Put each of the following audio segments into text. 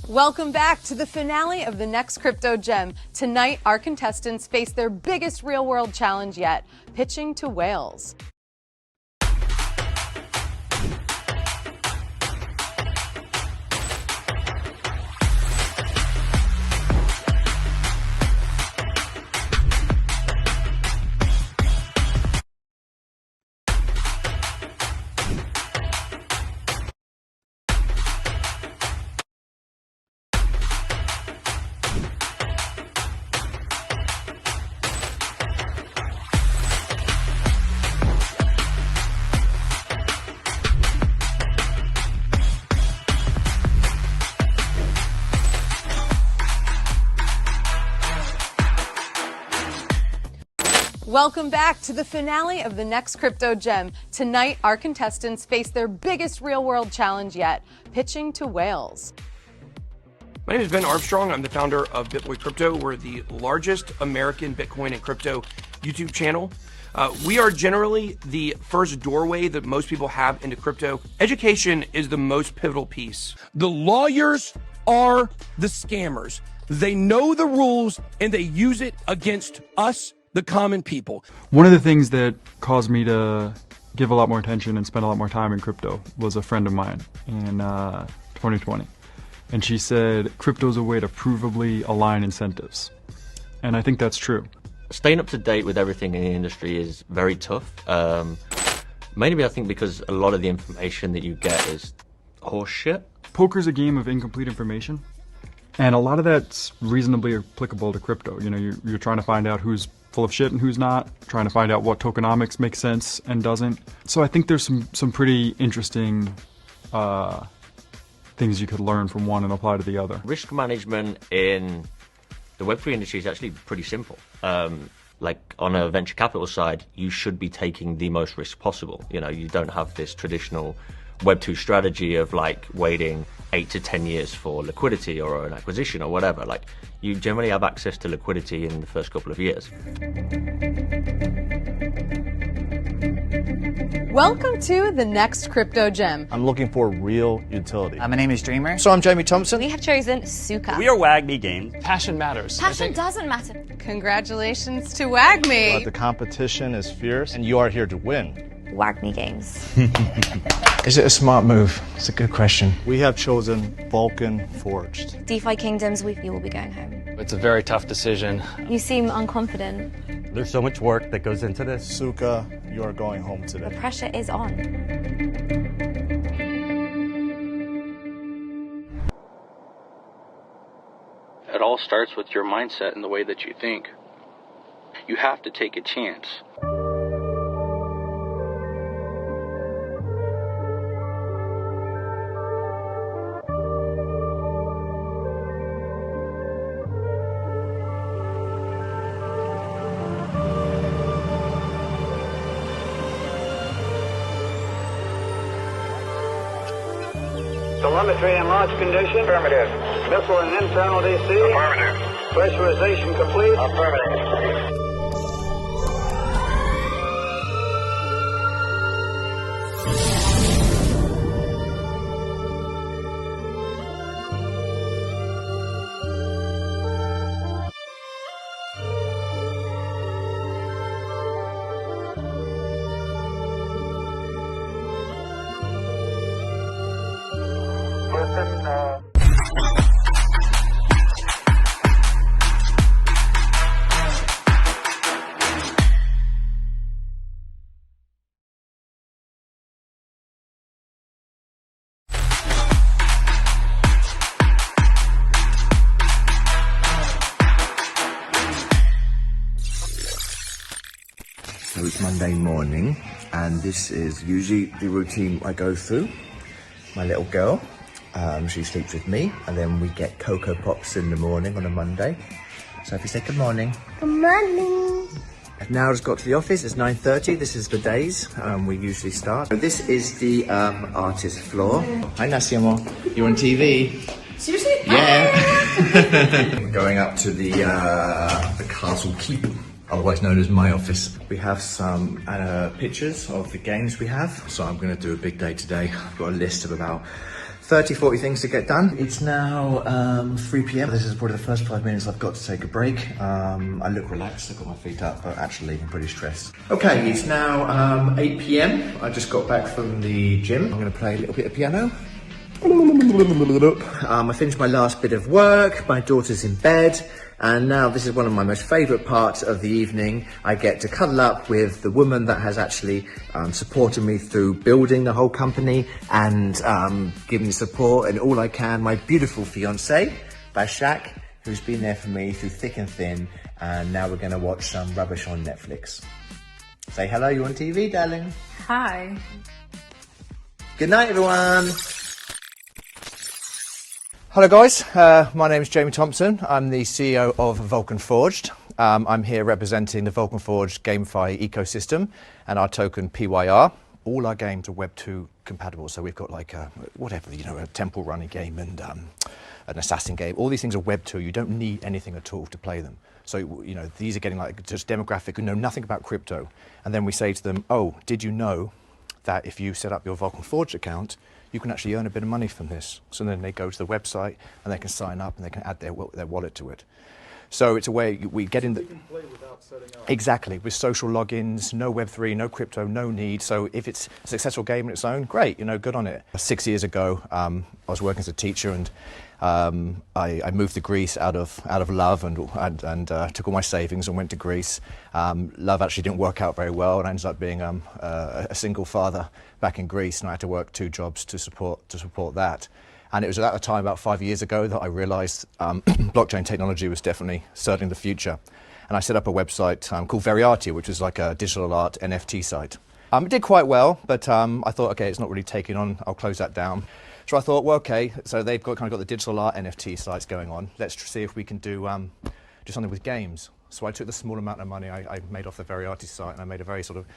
Welcome back to the finale of the next crypto gem. Tonight, our contestants face their biggest real-world challenge yet, pitching to whales. Welcome back to the finale of the next crypto gem. Tonight, our contestants face their biggest real-world challenge yet, pitching to whales. My name is Ben Armstrong. I'm the founder of BitBoy Crypto. We're the largest American Bitcoin and crypto YouTube channel. We are generally the first doorway that most people have into crypto. Education is the most pivotal piece. The lawyers are the scammers. They know the rules and they use it against us, the common people. One of the things that caused me to give a lot more attention and spend a lot more time in crypto was a friend of mine in 2020. And she said, crypto's a way to provably align incentives. And I think that's true. Staying up to date with everything in the industry is very tough. Mainly I think because a lot of the information that you get is horse shit. Poker's a game of incomplete information. And a lot of that's reasonably applicable to crypto. You know, you're trying to find out who's full of shit and who's not, trying to find out what tokenomics makes sense and doesn't. So I think there's some pretty interesting things you could learn from one and apply to the other. Risk management in the Web3 industry is actually pretty simple. Like on a venture capital side, you should be taking the most risk possible. You know, you don't have this traditional Web2 strategy of like waiting 8 to 10 years for liquidity or an acquisition or whatever. Like, you generally have access to liquidity in the first couple of years. Welcome to the next crypto gem. I'm looking for real utility. My name is Dreamer. So I'm Jamie Thompson. We have chosen Suka. We are Wagmi Games. Passion matters. Passion doesn't matter. Congratulations to Wagmi. The competition is fierce and you are here to win. Wagmi Games. Is it a smart move? It's a good question. We have chosen Vulcan Forged. DeFi Kingdoms, you will be going home. It's a very tough decision. You seem unconfident. There's so much work that goes into this. Suka, you are going home today. The pressure is on. It all starts with your mindset and the way that you think. You have to take a chance. Telemetry and launch condition. Affirmative. Missile and internal DC. Affirmative. Pressurization complete. Affirmative. So it's Monday morning, and this is usually the routine I go through. My little girl, she sleeps with me, and then we get Cocoa Pops in the morning on a Monday. So if you say good morning. Good morning. I've now just got to the office, it's 9:30, this is the days we usually start. So this is the artist floor. Hi Nassimo, you're on TV. Seriously? Yeah. We're going up to the Castle Keep. otherwise known as my office. We have some pictures of the games we have, so I'm going to do a big day today. I've got a list of about 30, 40 things to get done. It's now 3 p.m. This is probably the first 5 minutes I've got to take a break. I look relaxed, I've got my feet up, but actually I'm pretty stressed. Okay, it's now 8 p.m. I just got back from the gym. I'm going to play a little bit of piano. I finished my last bit of work, my daughter's in bed, and now this is one of my most favourite parts of the evening. I get to cuddle up with the woman that has actually supported me through building the whole company and giving me support and all I can. My beautiful fiancée, Bashak, who's been there for me through thick and thin, and now we're going to watch some rubbish on Netflix. Say hello, you on TV, darling? Hi. Good night, everyone. Hello guys, my name is Jamie Thompson. I'm the CEO of Vulcan Forged. I'm here representing the Vulcan Forged GameFi ecosystem and our token PYR. All our games are Web 2 compatible, so we've got like a temple running game and an assassin game. All these things are Web 2. You don't need anything at all to play them. So, these are getting like just demographic who know nothing about crypto. And then we say to them, oh, did you know that if you set up your Vulcan Forged account, you can actually earn a bit of money from this. So then they go to the website and they can sign up and they can add their wallet to it. So it's a way we get in the... You can play without setting up. Exactly, with social logins, no Web3, no crypto, no need. So if it's a successful game on its own, great, good on it. 6 years ago, I was working as a teacher and I moved to Greece out of love and took all my savings and went to Greece. Love actually didn't work out very well and I ended up being a single father back in Greece, and I had to work 2 jobs to support that. And it was at the time, about 5 years ago, that I realised blockchain technology was definitely certainly the future. And I set up a website called Veriarty, which was like a digital art NFT site. It did quite well, but I thought, okay, it's not really taking on. I'll close that down. So I thought, well, okay, so they've got the digital art NFT sites going on. Let's see if we can do something with games. So I took the small amount of money I made off the Veriarty site, and I made a very sort of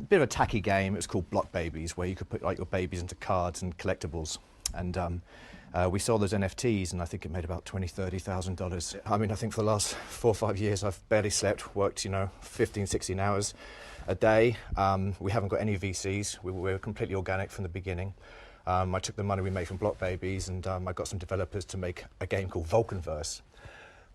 bit of a tacky game. It was called Block Babies, where you could put like your babies into cards and collectibles. And we sold those NFTs, and I think it made about $20,000, $30,000. I mean, I think for the last 4 or 5 years, I've barely slept, worked, 15, 16 hours a day. We haven't got any VCs. We were completely organic from the beginning. I took the money we made from Block Babies, and I got some developers to make a game called Vulcanverse.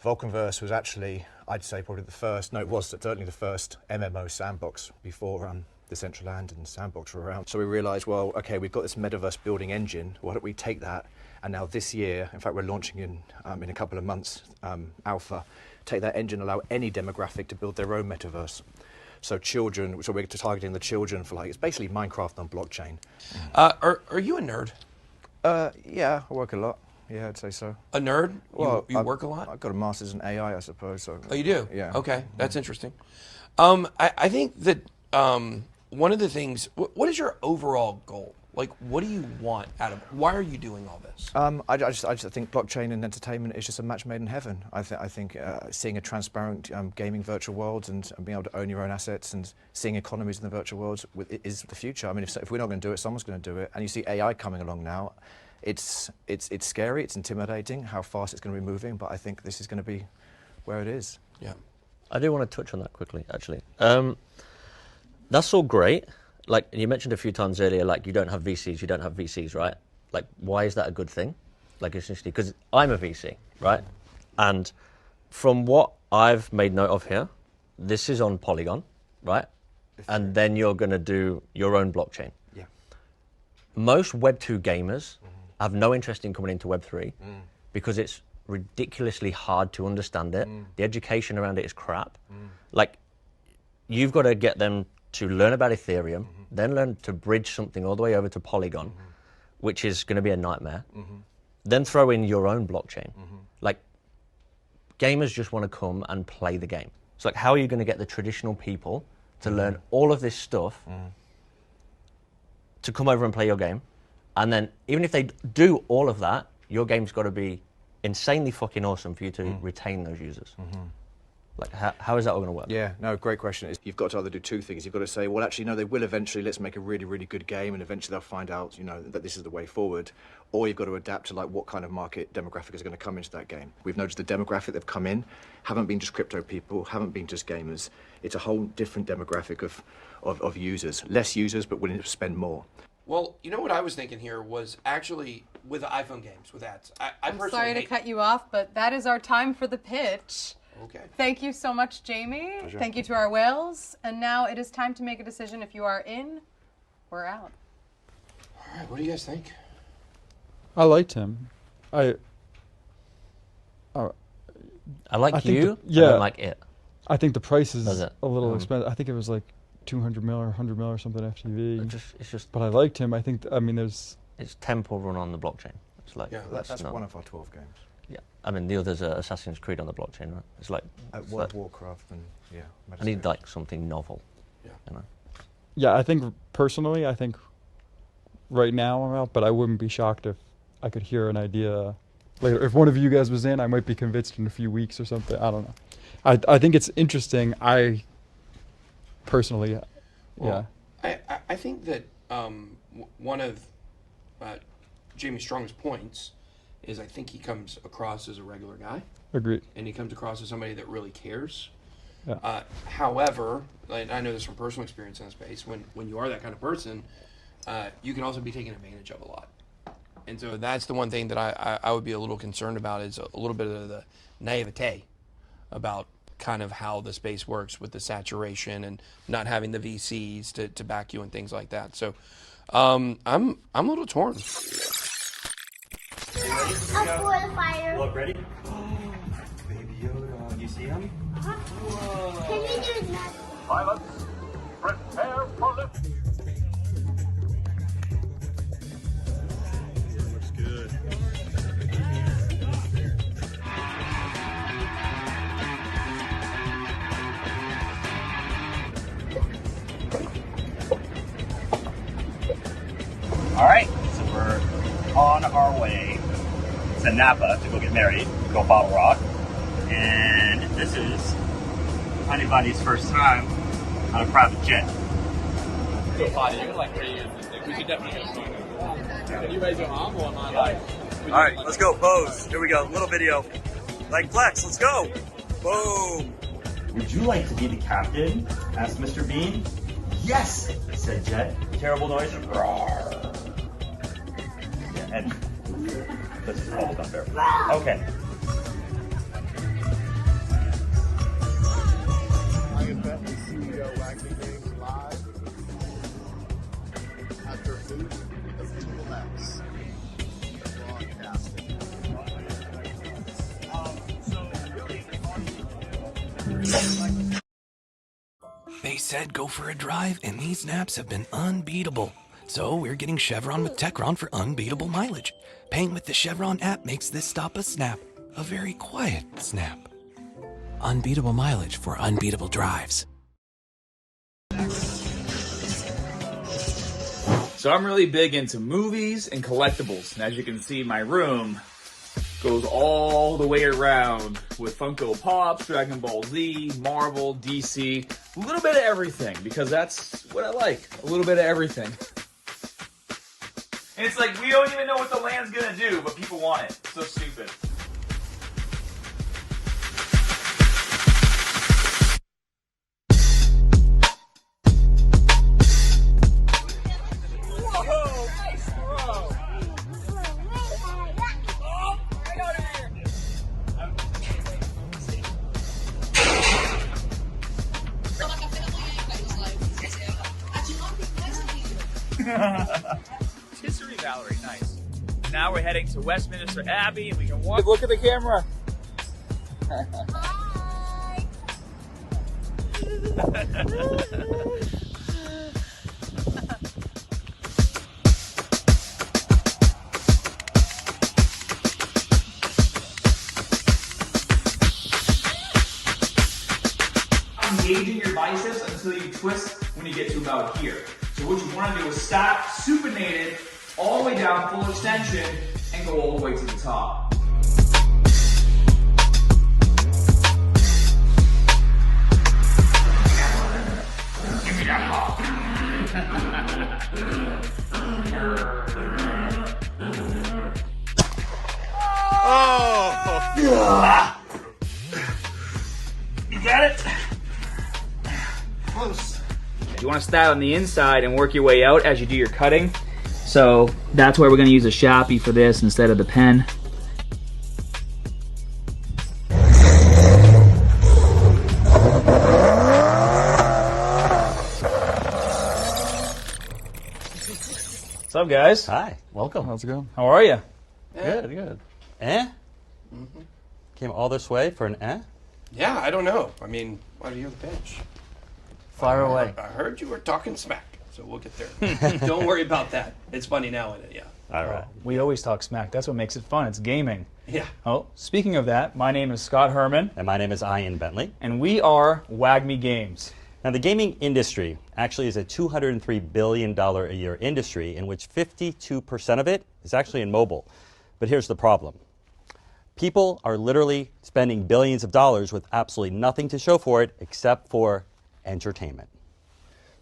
Vulcanverse was actually, I'd say, probably the first, no, it was certainly the first MMO sandbox before Decentraland and Sandbox were around. So we realised, well, okay, we've got this metaverse building engine. Why don't we take that? And now this year, in fact, we're launching in a couple of months, alpha, take that engine, allow any demographic to build their own metaverse. So children, so we're targeting the children for it's basically Minecraft on blockchain. Are you a nerd? Yeah, I work a lot. Yeah, I'd say so. A nerd? Well, you work a lot? I've got a master's in AI, I suppose. So. Oh, you do? Yeah. Okay, that's interesting. I think that one of the things, what is your overall goal? Like, what do you want out of it? Why are you doing all this? I just think blockchain and entertainment is just a match made in heaven. I think seeing a transparent gaming virtual world and being able to own your own assets and seeing economies in the virtual world is the future. I mean, if we're not going to do it, someone's going to do it. And you see AI coming along now. It's scary, it's intimidating how fast it's going to be moving, but I think this is going to be where it is. Yeah. I do want to touch on that quickly, actually. That's all great. Like you mentioned a few times earlier, like you don't have VCs, right? Like, why is that a good thing? Like, essentially, because I'm a VC, right? And from what I've made note of here, this is on Polygon, right? And then you're going to do your own blockchain. Yeah. Most Web 2 gamers have no interest in coming into Web 3 because it's ridiculously hard to understand it. The education around it is crap. Like, you've got to get them to learn about Ethereum, then learn to bridge something all the way over to Polygon, which is going to be a nightmare. Then throw in your own blockchain. Like, gamers just want to come and play the game. So, like, how are you going to get the traditional people to learn all of this stuff to come over and play your game? And then, even if they do all of that, your game's got to be insanely fucking awesome for you to retain those users. Like, how is that all going to work? Yeah, no, great question. You've got to either do two things. You've got to say, well, actually, no, they will eventually. Let's make a really, really good game, and eventually they'll find out, you know, that this is the way forward. Or you've got to adapt to like what kind of market demographic is going to come into that game. We've noticed the demographic that have come in haven't been just crypto people, haven't been just gamers. It's a whole different demographic of users. Less users, but willing to spend more. Well, you know what I was thinking here was actually with the iPhone games, with ads. I'm sorry to cut you off, but that is our time for the pitch. Okay. Thank you so much, Jamie. Pleasure. Thank you to our whales. And now it is time to make a decision if you are in or out. All right, what do you guys think? I liked him. I like think you. yeah. I don't like it. I think the price is Does it? a little expensive. I think it was like 200 mil or 100 mil or something FTV. It's just. But I liked him. I think. I mean, there's. It's Temple run on the blockchain. It's like that's not, one of our 12 games. Yeah, I mean the others are Assassin's Creed on the blockchain, right? It's like World of Warcraft and yeah. I need like something novel. Yeah. You know. Yeah, I think personally, I think right now I'm out, but I wouldn't be shocked if I could hear an idea later. If one of you guys was in, I might be convinced in a few weeks or something. I don't know. I think it's interesting. I personally, Well, I think that one of Jamie's strongest points is I think he comes across as a regular guy. Agreed. And he comes across as somebody that really cares. Yeah. However, I know this from personal experience in this space, when you are that kind of person, you can also be taken advantage of a lot. And so that's the one thing that I would be a little concerned about is a little bit of the naivete about kind of how the space works with the saturation and not having the VCs to back you and things like that. So I'm a little torn. Look, ready? Baby Yoda, you see him? Can we do that? Pilots, prepare for lift. Looks good. All right, so we're on our way to Napa to go get married, go Bottle Rock, and this is anybody's first time on a private jet. Go party, you're like 3 years this thing. We should definitely get started. Can you raise your arm or am I like? All right, let's go. Pose. Here we go. Little video. Like flex. Let's go. Boom. Would you like to be the captain? Asked Mr. Bean. Yes, said Jet. Terrible noise. Roar. Yeah, and this is all done there. Okay. I get that the CEO Wagmi Games live at their booth of Tool X. Broadcasting. They said go for a drive, and these naps have been unbeatable. So we're getting Chevron with Techron for unbeatable mileage. Paying with the Chevron app makes this stop a snap, a very quiet snap. Unbeatable mileage for unbeatable drives. So I'm really big into movies and collectibles. And as you can see, my room goes all the way around with Funko Pops, Dragon Ball Z, Marvel, DC, a little bit of everything, because that's what I like, a little bit of everything. And it's like, we don't even know what the land's gonna do, but people want it. So stupid. History Valerie, nice. Now we're heading to Westminster Abbey and we can walk. Look at the camera. Engaging your biceps until you twist when you get to about here. So what you want to do is stop supinated all the way down, full extension, and go all the way to the top. Oh! You got it? Close. You want to start on the inside and work your way out as you do your cutting. So that's why we're going to use a Sharpie for this instead of the pen. What's up, guys? Hi, welcome. How's it going? How are you? Good, good. Eh? Came all this way for an eh? Yeah, I don't know. I mean, why do you have the pitch? Fire away. I heard you were talking smack, so we'll get there. Don't worry about that. It's funny now, isn't it? Yeah. All right. We always talk smack. That's what makes it fun. It's gaming. Yeah. Oh, speaking of that, my name is Scott Herman. And my name is Ian Bentley. And we are Wagmi Games. Now, the gaming industry actually is a $203 billion a year industry in which 52% of it is actually in mobile. But here's the problem. People are literally spending billions of dollars with absolutely nothing to show for it except for entertainment.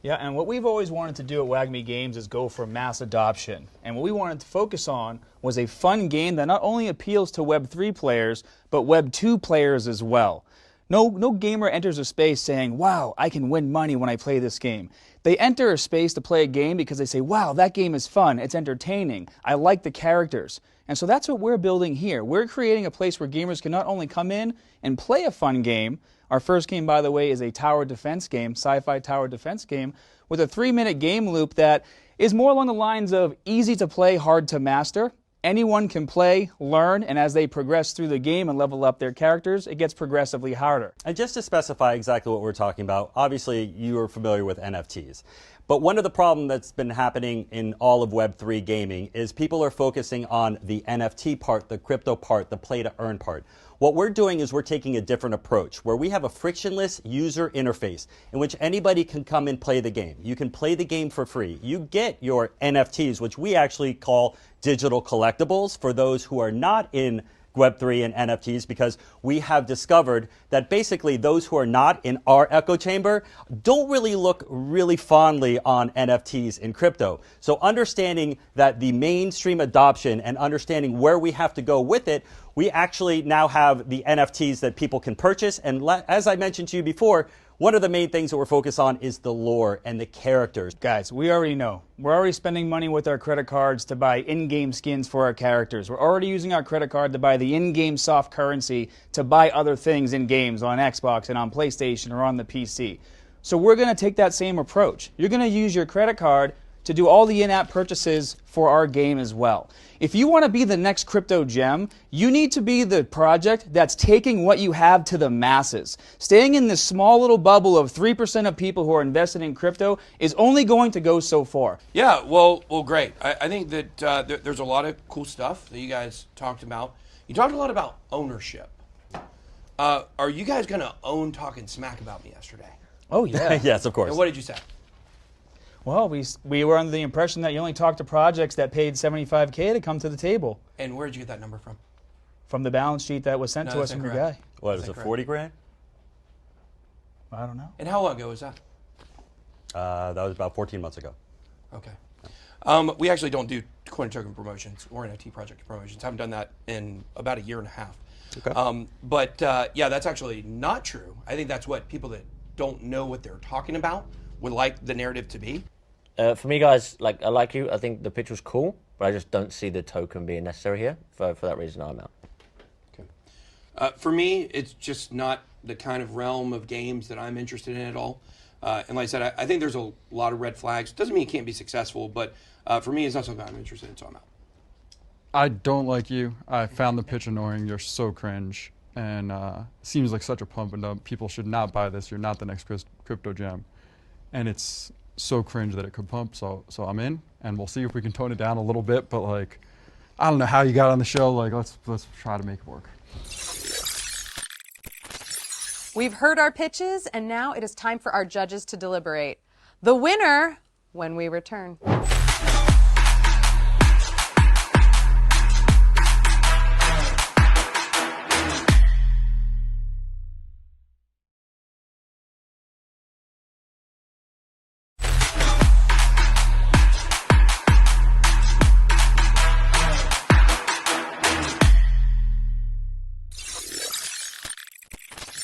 Yeah, and what we've always wanted to do at Wagmi Games is go for mass adoption. And what we wanted to focus on was a fun game that not only appeals to Web 3 players, but Web 2 players as well. No gamer enters a space saying, wow, I can win money when I play this game. They enter a space to play a game because they say, wow, that game is fun, it's entertaining, I like the characters. And so that's what we're building here. We're creating a place where gamers can not only come in and play a fun game. Our first game, by the way, is a tower defense game, sci-fi tower defense game, with a 3-minute game loop that is more along the lines of easy to play, hard to master. Anyone can play, learn, and as they progress through the game and level up their characters, it gets progressively harder. And just to specify exactly what we're talking about, obviously you are familiar with NFTs. But one of the problems that's been happening in all of Web3 gaming is people are focusing on the NFT part, the crypto part, the play to earn part. What we're doing is we're taking a different approach where we have a frictionless user interface in which anybody can come and play the game. You can play the game for free. You get your NFTs, which we actually call digital collectibles for those who are not in Web3 and NFTs, because we have discovered that basically those who are not in our echo chamber don't really look really fondly on NFTs in crypto. So understanding that the mainstream adoption and understanding where we have to go with it, we actually now have the NFTs that people can purchase. And as I mentioned to you before, one of the main things that we're focused on is the lore and the characters. Guys, we already know. We're already spending money with our credit cards to buy in-game skins for our characters. We're already using our credit card to buy the in-game soft currency to buy other things in games on Xbox and on PlayStation or on the PC. So we're going to take that same approach. You're going to use your credit card to do all the in-app purchases for our game as well. If you want to be the next crypto gem, you need to be the project that's taking what you have to the masses. Staying in this small little bubble of 3% of people who are invested in crypto is only going to go so far. Yeah, well, great. I think that there's a lot of cool stuff that you guys talked about. You talked a lot about ownership. Are you guys going to own talking smack about me yesterday? Oh, yeah. Yes, of course. And what did you say? Well, we were under the impression that you only talked to projects that paid $75K to come to the table. And where did you get that number from? From the balance sheet that was sent to us from your guy. What, was it 40 grand? I don't know. And how long ago was that? That was about 14 months ago. Okay. We actually don't do coin token promotions or NFT project promotions. Haven't done that in about a year and a half. Okay. But yeah, that's actually not true. I think that's what people that don't know what they're talking about would like the narrative to be. For me, guys, I like you. I think the pitch was cool, but I just don't see the token being necessary here. For that reason, I'm out. Okay. For me, it's just not the kind of realm of games that I'm interested in at all. And like I said, I think there's a lot of red flags. Doesn't mean it can't be successful, but for me, it's not something I'm interested in, so I'm out. I don't like you. I found the pitch annoying. You're so cringe. And seems like such a pump and dump. People should not buy this. You're not the next crypto gem. And it's so cringe that it could pump. So I'm in, and we'll see if we can tone it down a little bit. But I don't know how you got on the show. Let's try to make it work. We've heard our pitches, and now it is time for our judges to deliberate. The winner when we return.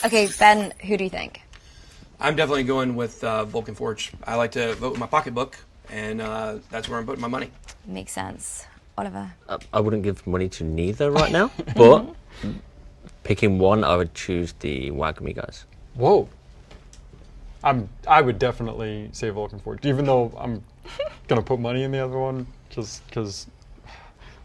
Okay, Ben, who do you think? I'm definitely going with Vulcan Forge. I like to vote with my pocketbook, and that's where I'm putting my money. Makes sense. Oliver? I wouldn't give money to neither right now, but picking one, I would choose the Wagmi guys. Whoa. I would definitely say Vulcan Forge, even though I'm gonna put money in the other one, just because.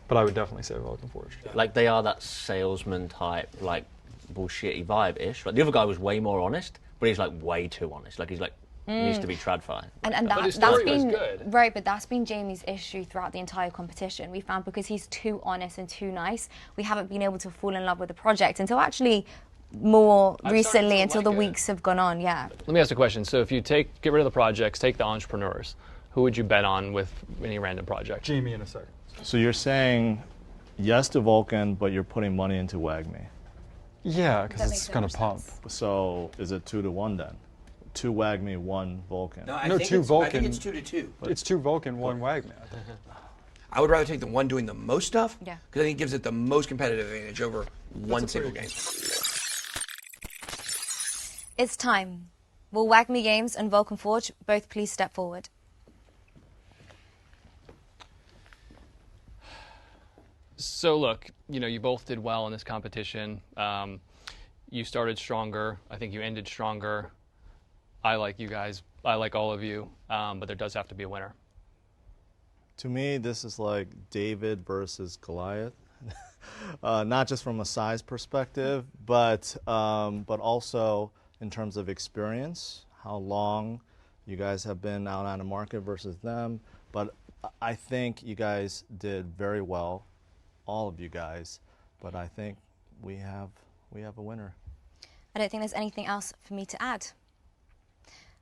But I would definitely say Vulcan Forge. Like they are that salesman type, like bullshitty vibe-ish. Like the other guy was way more honest, but he's like way too honest. Like he's like needs to be tradfi. And that's been good. Right, but that's been Jamie's issue throughout the entire competition. We found because he's too honest and too nice, we haven't been able to fall in love with the project until actually more recently, until the weeks have gone on. Yeah. Let me ask a question. So if you get rid of the projects, take the entrepreneurs, who would you bet on with any random project? Jamie in a second. So you're saying yes to Vulcan, but you're putting money into Wagmi. Yeah, because it's gonna pump. So is it 2-1 then? 2 Wagmi, 1 Vulcan. No, 2 Vulcan. I think it's 2-2. It's 2 Vulcan, 1 Wagmi. I would rather take the one doing the most stuff, Yeah. because I think it gives it the most competitive advantage over one single game. It's time. Will Wagmi Games and Vulcan Forge both please step forward? So look, you both did well in this competition. You started stronger. I think you ended stronger. I like you guys. I like all of you. But there does have to be a winner. To me, this is like David versus Goliath. Not just from a size perspective, but also in terms of experience, how long you guys have been out on the market versus them. But I think you guys did very well, all of you guys. But I think we have a winner. I don't think there's anything else for me to add.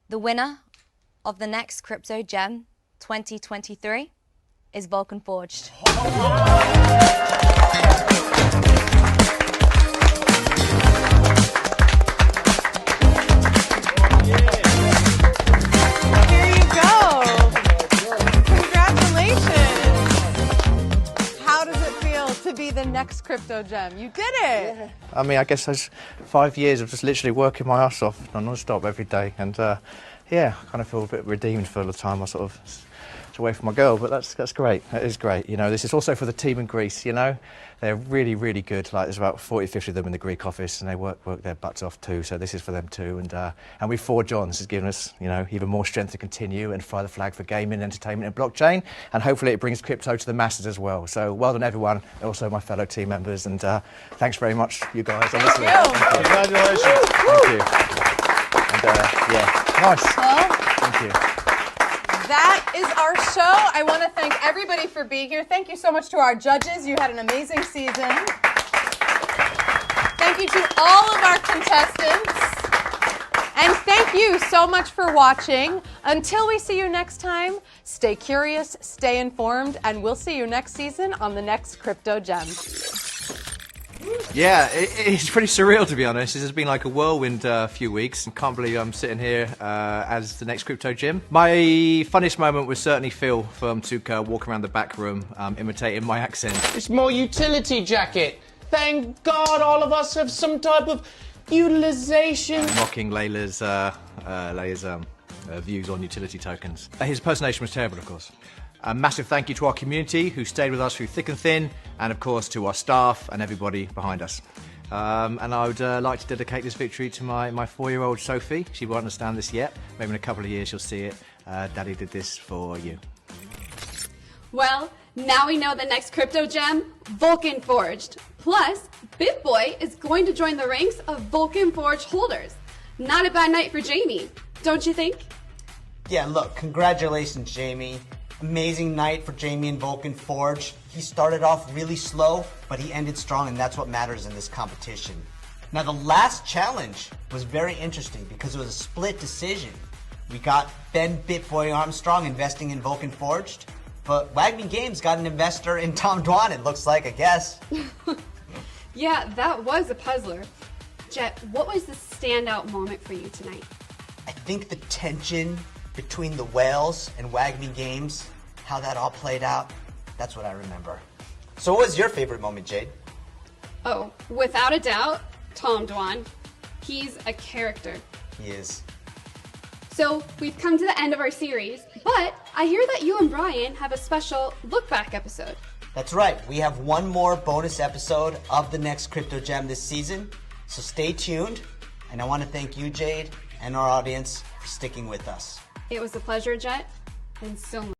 The winner of the next Crypto Gem 2023 is Vulcan Forged. To be the next Crypto Gem. You did it! Yeah. I mean, I guess those 5 years of just literally working my ass off non-stop every day, and yeah, I kind of feel a bit redeemed for the time I sort of was away from my girl, but that's great. That is great. This is also for the team in Greece, They're really, really good. Like, there's about 40, 50 of them in the Greek office, and they work their butts off too, so this is for them too. And we forge on. This has given us, even more strength to continue and fly the flag for gaming, entertainment and blockchain, and hopefully it brings crypto to the masses as well. So well done everyone, and also my fellow team members, and thanks very much, you guys. Honestly. Thank you. Congratulations. Thank you. And yeah, nice. Well, thank you. That is our show. I want to thank everybody for being here. Thank you so much to our judges. You had an amazing season. Thank you to all of our contestants. And thank you so much for watching. Until we see you next time, stay curious, stay informed, and we'll see you next season on the next Crypto Gem. Yeah, it's pretty surreal, to be honest. This has been like a whirlwind few weeks, and can't believe I'm sitting here as the next Crypto Gem. My funniest moment was certainly Phil from Tuka walking around the back room imitating my accent. It's more utility jacket. Thank God all of us have some type of utilization. Mocking Layla's views on utility tokens. His impersonation was terrible, of course. A massive thank you to our community who stayed with us through thick and thin, and of course to our staff and everybody behind us. And I would like to dedicate this victory to my 4-year-old Sophie. She won't understand this yet. Maybe in a couple of years she'll see it. Daddy did this for you. Well, now we know the next Crypto Gem, Vulcan Forged. Plus, BitBoy is going to join the ranks of Vulcan Forged holders. Not a bad night for Jamie, don't you think? Yeah, look, congratulations, Jamie. Amazing night for Jamie and Vulcan Forge. He started off really slow, but he ended strong, and that's what matters in this competition. Now, the last challenge was very interesting because it was a split decision. We got Ben BitBoy Armstrong investing in Vulcan Forged, but Wagmi Games got an investor in Tom Dwan, it looks like, I guess. Yeah, that was a puzzler. Jet, what was the standout moment for you tonight? I think the tension between the whales and Wagmi Games, how that all played out, that's what I remember. So what was your favorite moment, Jade? Oh, without a doubt, Tom Dwan. He's a character. He is. So we've come to the end of our series, but I hear that you and Brian have a special look back episode. That's right. We have one more bonus episode of the next Crypto Gem this season. So stay tuned. And I want to thank you, Jade, and our audience for sticking with us. It was a pleasure, Jet, and so much.